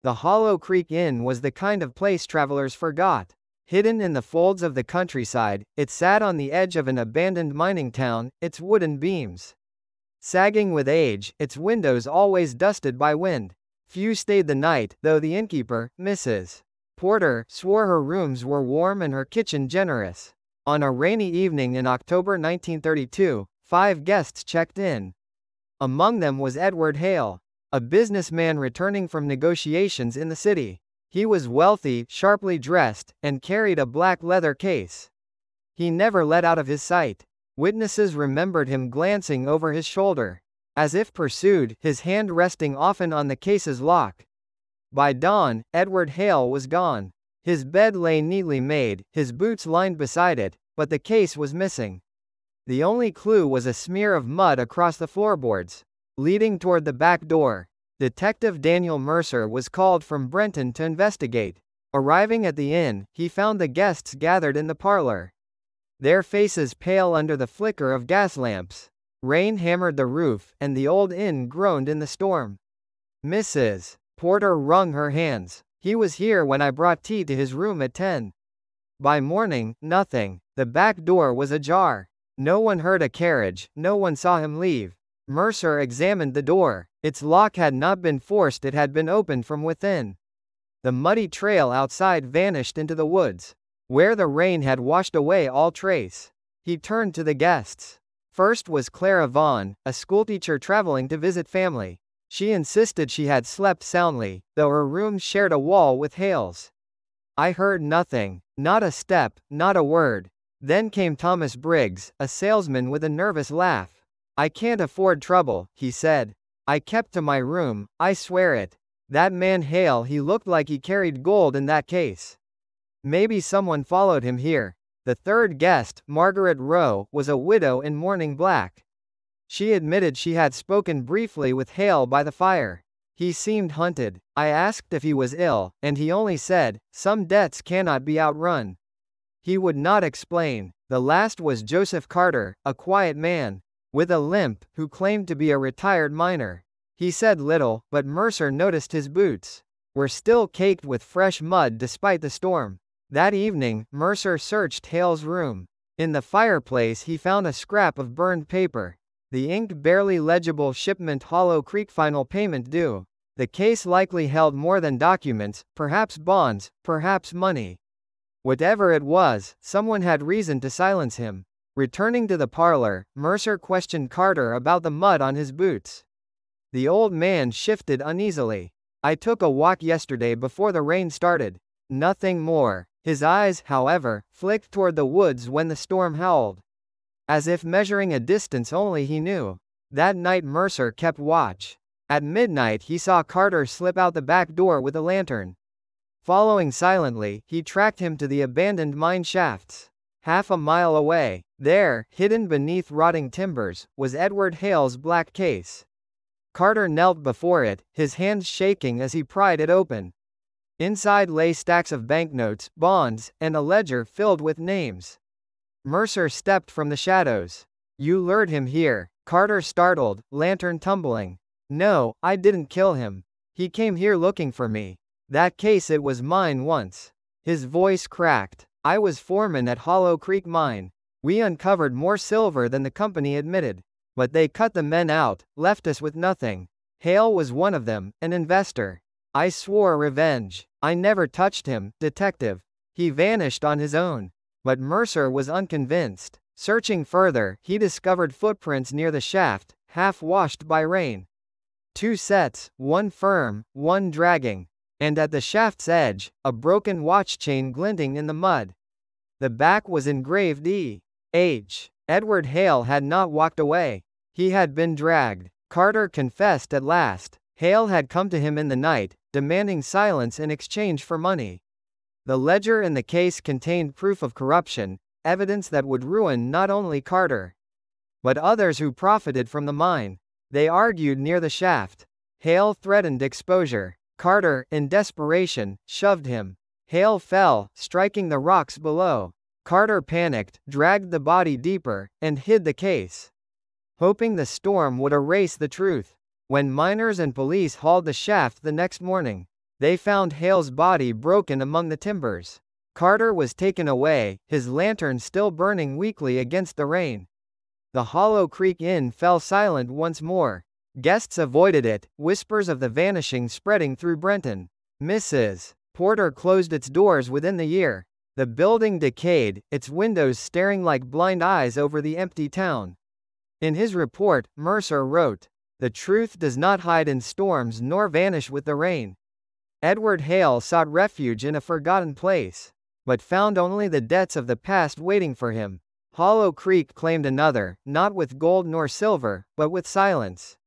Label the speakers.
Speaker 1: The Hollow Creek Inn was the kind of place travelers forgot. Hidden in the folds of the countryside, it sat on the edge of an abandoned mining town, its wooden beams sagging with age, its windows always dusted by wind. Few stayed the night, though the innkeeper, Mrs. Porter, swore her rooms were warm and her kitchen generous. On a rainy evening in October 1932, 5 guests checked in. Among them was Edward Hale, a businessman returning from negotiations in the city. He was wealthy, sharply dressed, and carried a black leather case. He never let out of his sight. Witnesses remembered him glancing over his shoulder, as if pursued, his hand resting often on the case's lock. By dawn, Edward Hale was gone. His bed lay neatly made, his boots lined beside it, but the case was missing. The only clue was a smear of mud across the floorboards, leading toward the back door. Detective Daniel Mercer was called from Brenton to investigate. Arriving at the inn, he found the guests gathered in the parlor, their faces pale under the flicker of gas lamps. Rain hammered the roof, and the old inn groaned in the storm. Mrs. Porter wrung her hands. He was here when I brought tea to his room at 10. By morning, nothing. The back door was ajar. No one heard a carriage, no one saw him leave. Mercer examined the door. Its lock had not been forced, it had been opened from within. The muddy trail outside vanished into the woods, where the rain had washed away all trace. He turned to the guests. First was Clara Vaughn, a schoolteacher traveling to visit family. She insisted she had slept soundly, though her room shared a wall with Hale's. I heard nothing, not a step, not a word. Then came Thomas Briggs, a salesman with a nervous laugh. I can't afford trouble, he said. I kept to my room, I swear it. That man Hale, he looked like he carried gold in that case. Maybe someone followed him here. The third guest, Margaret Rowe, was a widow in mourning black. She admitted she had spoken briefly with Hale by the fire. He seemed hunted. I asked if he was ill, and he only said, "Some debts cannot be outrun." He would not explain. The last was Joseph Carter, a quiet man with a limp, who claimed to be a retired miner. He said little, but Mercer noticed his boots were still caked with fresh mud despite the storm. That evening, Mercer searched Hale's room. In the fireplace he found a scrap of burned paper. The inked barely legible shipment Hollow Creek final payment due. The case likely held more than documents, perhaps bonds, perhaps money. Whatever it was, someone had reason to silence him. Returning to the parlor, Mercer questioned Carter about the mud on his boots. The old man shifted uneasily. I took a walk yesterday before the rain started. Nothing more. His eyes, however, flicked toward the woods when the storm howled, as if measuring a distance only he knew. That night Mercer kept watch. At midnight he saw Carter slip out the back door with a lantern. Following silently, he tracked him to the abandoned mine shafts. Half a mile away, there, hidden beneath rotting timbers, was Edward Hale's black case. Carter knelt before it, his hands shaking as he pried it open. Inside lay stacks of banknotes, bonds, and a ledger filled with names. Mercer stepped from the shadows. "You lured him here." Carter startled, lantern tumbling. "No, I didn't kill him. He came here looking for me. That case, it was mine once." His voice cracked. "I was foreman at Hollow Creek Mine. We uncovered more silver than the company admitted. But they cut the men out, left us with nothing. Hale was one of them, an investor. I swore revenge. I never touched him, detective. He vanished on his own." But Mercer was unconvinced. Searching further, he discovered footprints near the shaft, half washed by rain. 2 sets, one firm, one dragging. And at the shaft's edge, a broken watch chain glinting in the mud. The back was engraved E.H. Edward Hale had not walked away. He had been dragged. Carter confessed at last. Hale had come to him in the night, demanding silence in exchange for money. The ledger in the case contained proof of corruption, evidence that would ruin not only Carter, but others who profited from the mine. They argued near the shaft. Hale threatened exposure. Carter, in desperation, shoved him. Hale fell, striking the rocks below. Carter panicked, dragged the body deeper, and hid the case, hoping the storm would erase the truth. When miners and police hauled the shaft the next morning, They found Hale's body broken among the timbers. Carter was taken away, his lantern still burning weakly against the rain. The Hollow Creek Inn fell silent once more. Guests avoided it, whispers of the vanishing spreading through Brenton. Mrs. Porter closed its doors within the year. The building decayed, its windows staring like blind eyes over the empty town. In his report, Mercer wrote, "The truth does not hide in storms nor vanish with the rain." Edward Hale sought refuge in a forgotten place, but found only the debts of the past waiting for him. Hollow Creek claimed another, not with gold nor silver, but with silence.